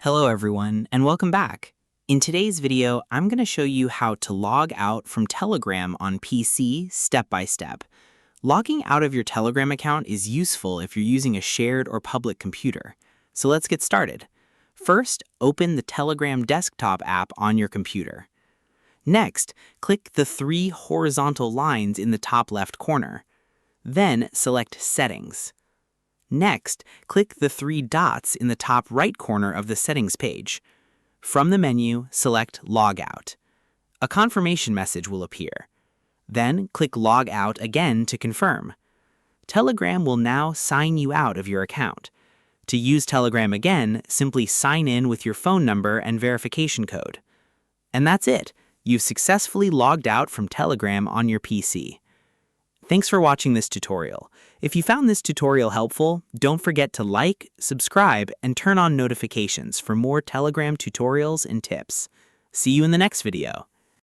Hello everyone, and welcome back. In today's video, I'm going to show you how to log out from Telegram on PC step by step. Logging out of your Telegram account is useful if you're using a shared or public computer. So let's get started. First, open the Telegram desktop app on your computer. Next, click the three horizontal lines in the top left corner. Then select Settings. Next, click the three dots in the top right corner of the settings page. From the menu, select Logout. A confirmation message will appear. Then click Log Out again to confirm. Telegram will now sign you out of your account. To use Telegram again, simply sign in with your phone number and verification code. And that's it. You've successfully logged out from Telegram on your PC. Thanks for watching this tutorial. If you found this tutorial helpful, don't forget to like, subscribe, and turn on notifications for more Telegram tutorials and tips. See you in the next video.